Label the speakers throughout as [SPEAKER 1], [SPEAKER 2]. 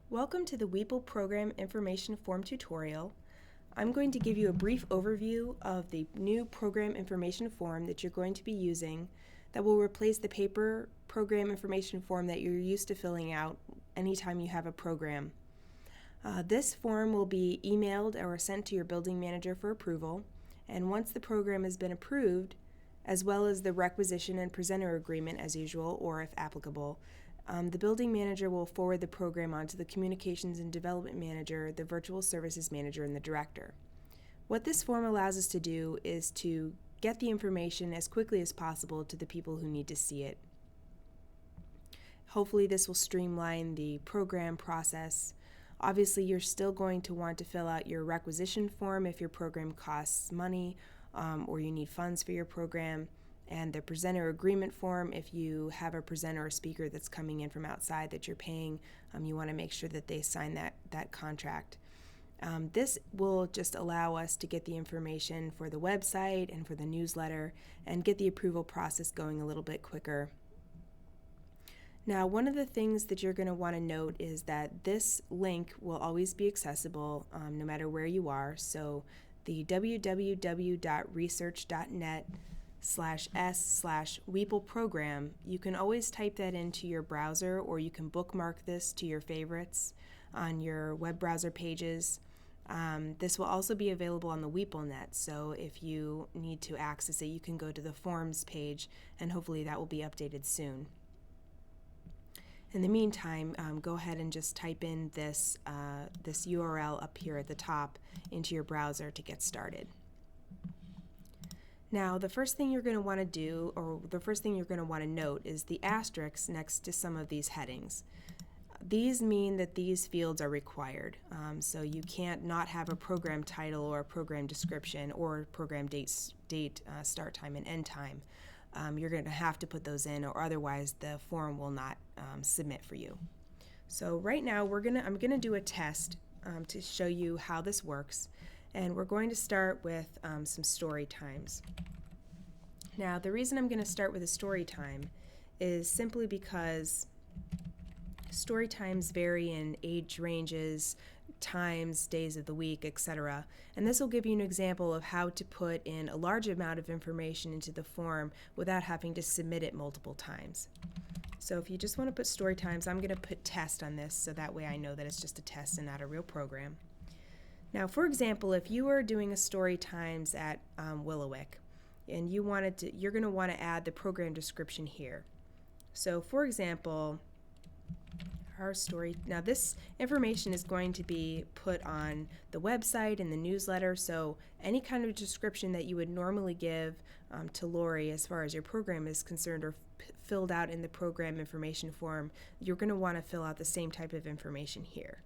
[SPEAKER 1] Welcome to the Weeple Program Information Form tutorial. I'm going to give you a brief overview of the new program information form that you're going to be using that will replace the paper program information form that you're used to filling out anytime you have a program. This form will be emailed or sent to your building manager for approval, and once the program has been approved, as well as the requisition and presenter agreement as usual, or if applicable, the building manager will forward the program on to the communications and development manager, the virtual services manager, and the director. What this form allows us to do is to get the information as quickly as possible to the people who need to see it. Hopefully this will streamline the program process. Obviously, you're still going to want to fill out your requisition form if your program costs money or you need funds for your program, and the presenter agreement form if you have a presenter or speaker that's coming in from outside that you're paying. You want to make sure that they sign that contract. This will just allow us to get the information for the website and for the newsletter and get the approval process going a little bit quicker. Now, one of the things that you're going to want to note is that this link will always be accessible no matter where you are. So the www.research.net/s/Weeple program, you can always type that into your browser, or you can bookmark this to your favorites on your web browser pages. This will also be available on the WeepleNet, so if you need to access it, you can go to the forms page, and hopefully that will be updated soon. In the meantime, go ahead and just type in this URL up here at the top into your browser to get started. Now, the first thing you're going to want to do, or the first thing you're going to want to note, is the asterisks next to some of these headings. These mean that these fields are required, so you can't not have a program title or a program description or program date, start time, and end time. You're going to have to put those in, or otherwise the form will not submit for you. So right now I'm going to do a test to show you how this works, and we're going to start with some story times. Now, the reason I'm going to start with a story time is simply because story times vary in age ranges, times, days of the week, etc. And this will give you an example of how to put in a large amount of information into the form without having to submit it multiple times. So if you just want to put story times, I'm going to put test on this so that way I know that it's just a test and not a real program. Now, for example, if you were doing a story times at Willowick and you're going to want to add the program description here. So for example, now this information is going to be put on the website and the newsletter, so any kind of description that you would normally give to Lori as far as your program is concerned, or filled out in the program information form, you're going to want to fill out the same type of information here.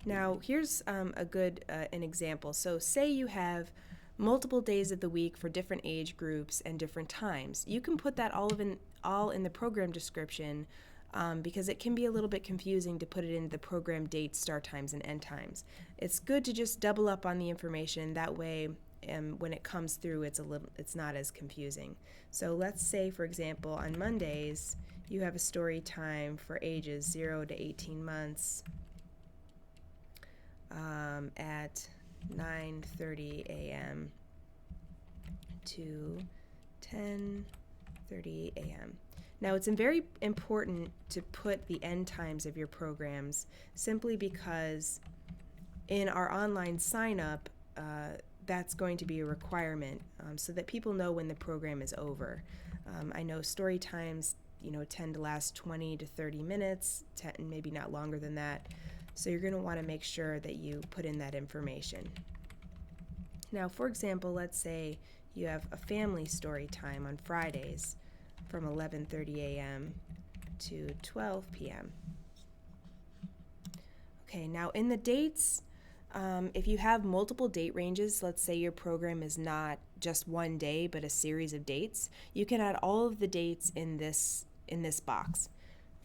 [SPEAKER 1] Now, here's an example. So say you have multiple days of the week for different age groups and different times. You can put that all in the program description because it can be a little bit confusing to put it in the program date, start times, and end times. It's good to just double up on the information. That way, when it comes through, it's not as confusing. So let's say, for example, on Mondays, you have a story time for ages 0 to 18 months. At 9:30 a.m. to 10:30 a.m. Now, it's very important to put the end times of your programs simply because in our online sign-up, that's going to be a requirement so that people know when the program is over. I know story times, tend to last 20 to 30 minutes, maybe not longer than that. So you're going to want to make sure that you put in that information. Now, for example, let's say you have a family story time on Fridays from 11:30 a.m. to 12 p.m. Okay, now in the dates, if you have multiple date ranges, let's say your program is not just one day but a series of dates, you can add all of the dates in this box.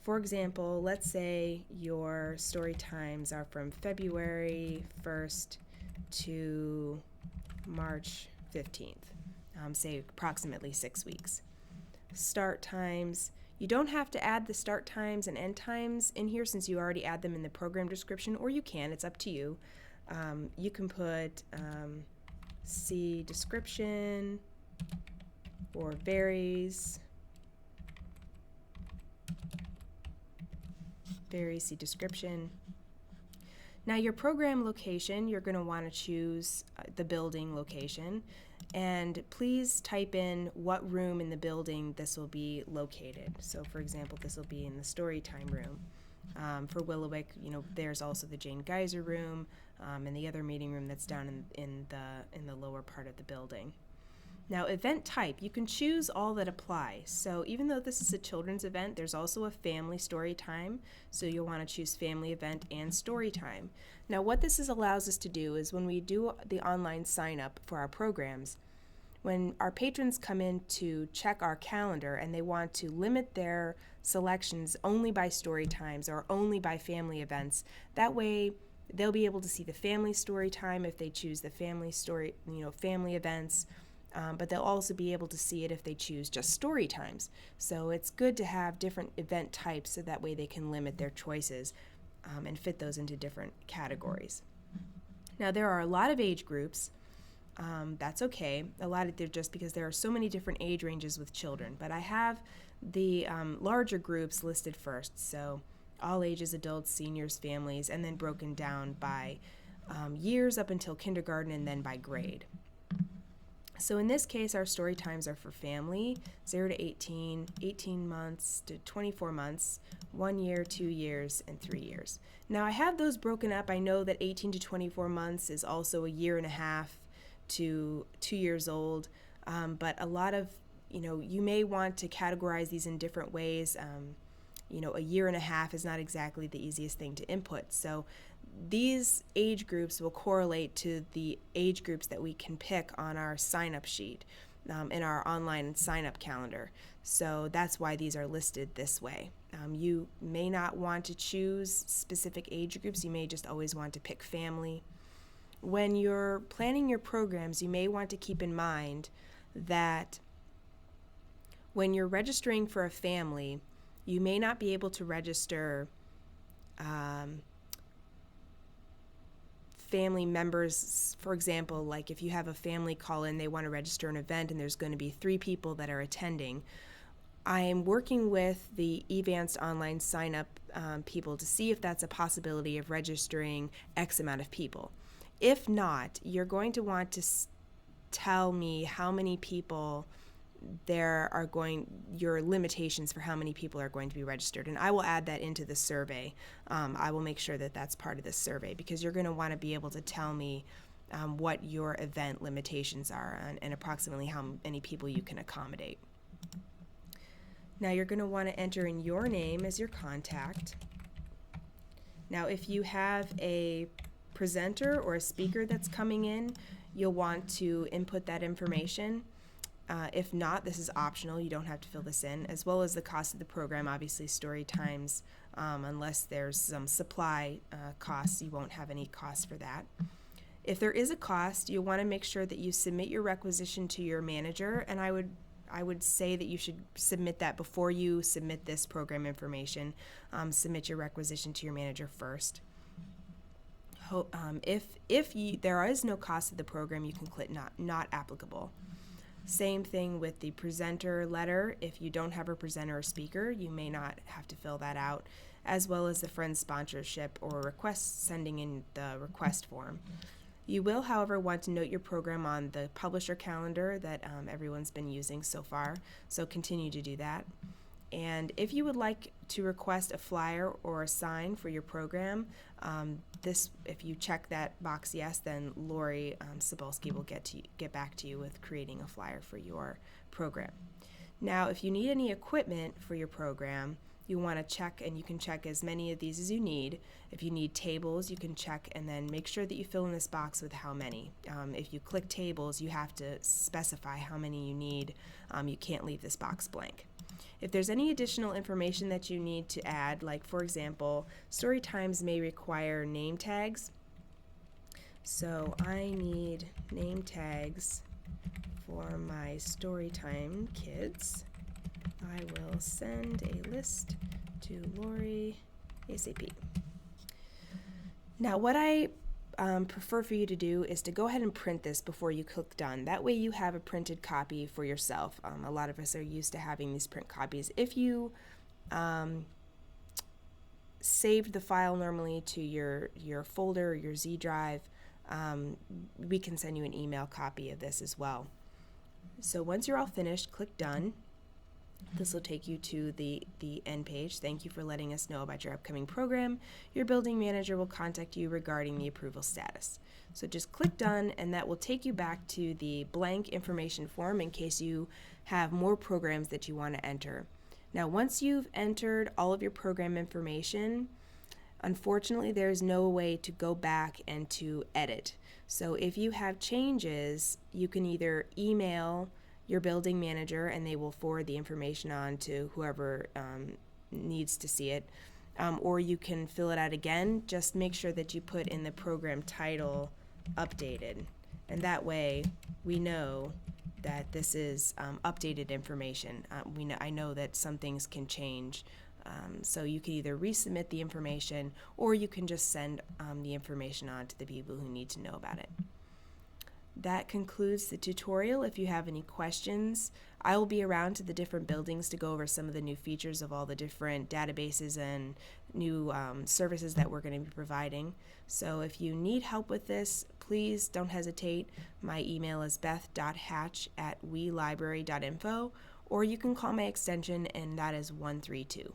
[SPEAKER 1] For example, let's say your story times are from February 1st to March 15th, say approximately 6 weeks. Start times, you don't have to add the start times and end times in here since you already add them in the program description, or you can, it's up to you. You can put see description or varies, see description. Now your program location, you're going to want to choose the building location, and please type in what room in the building this will be located. So for example, this will be in the Storytime room. For Willowick, there's also the Jane Geyser room and the other meeting room that's down in the lower part of the building. Now, event type, you can choose all that apply. So even though this is a children's event, there's also a family story time. So you'll want to choose family event and story time. Now, what this allows us to do is when we do the online sign up for our programs, when our patrons come in to check our calendar and they want to limit their selections only by story times or only by family events, that way they'll be able to see the family story time if they choose the family story, family events. But they'll also be able to see it if they choose just story times. So it's good to have different event types so that way they can limit their choices and fit those into different categories. Now there are a lot of age groups. That's okay. Just because there are so many different age ranges with children. But I have the larger groups listed first. So all ages, adults, seniors, families, and then broken down by years up until kindergarten and then by grade. So in this case, our story times are for family, 0 to 18, 18 months to 24 months, 1 year, 2 years, and 3 years. Now I have those broken up. I know that 18 to 24 months is also 1.5 years to 2 years old, but a lot of, you may want to categorize these in different ways. 1.5 years is not exactly the easiest thing to input. So these age groups will correlate to the age groups that we can pick on our sign-up sheet in our online sign-up calendar. So that's why these are listed this way. You may not want to choose specific age groups. You may just always want to pick family. When you're planning your programs, you may want to keep in mind that when you're registering for a family, you may not be able to register family members. For example, like if you have a family call in, they want to register an event and there's going to be 3 people that are attending. I am working with the Evanced online sign-up people to see if that's a possibility of registering X amount of people. If not, you're going to want to tell me how many people your limitations for how many people are going to be registered, and I will add that into the survey. I will make sure that that's part of the survey because you're going to want to be able to tell me what your event limitations are and approximately how many people you can accommodate. Now you're going to want to enter in your name as your contact. Now if you have a presenter or a speaker that's coming in, you'll want to input that information. If not, this is optional. You don't have to fill this in, as well as the cost of the program. Obviously, story times, unless there's some supply costs, you won't have any cost for that. If there is a cost, you'll want to make sure that you submit your requisition to your manager, and I would say that you should submit that before you submit this program information. Submit your requisition to your manager first. If there is no cost of the program, you can click not applicable. Same thing with the presenter letter. If you don't have a presenter or speaker, you may not have to fill that out, as well as the friend sponsorship or request sending in the request form. You will, however, want to note your program on the publisher calendar that everyone's been using so far, so continue to do that. And if you would like to request a flyer or a sign for your program, if you check that box yes, then Lori Cebulski will get back to you with creating a flyer for your program. Now, if you need any equipment for your program, you want to check, and you can check as many of these as you need. If you need tables, you can check and then make sure that you fill in this box with how many. If you click tables, you have to specify how many you need. You can't leave this box blank. If there's any additional information that you need to add, like for example, story times may require name tags. So I need name tags for my Storytime kids. I will send a list to Lori ASAP. Now what I prefer for you to do is to go ahead and print this before you click done. That way you have a printed copy for yourself. A lot of us are used to having these print copies. If you saved the file normally to your folder or your Z drive, we can send you an email copy of this as well. So once you're all finished, click done. This will take you to the end page. Thank you for letting us know about your upcoming program. Your building manager will contact you regarding the approval status. So just click done, and that will take you back to the blank information form in case you have more programs that you want to enter. Now once you've entered all of your program information, unfortunately there's no way to go back and to edit. So if you have changes, you can either email your building manager and they will forward the information on to whoever needs to see it, or you can fill it out again. Just make sure that you put in the program title updated, and that way we know that this is updated information. I know that some things can change, so you can either resubmit the information or you can just send the information on to the people who need to know about it. That concludes the tutorial. If you have any questions, I will be around to the different buildings to go over some of the new features of all the different databases and new services that we're going to be providing. So if you need help with this, please don't hesitate. My email is beth.hatch@welibrary.info, or you can call my extension, and that is 132.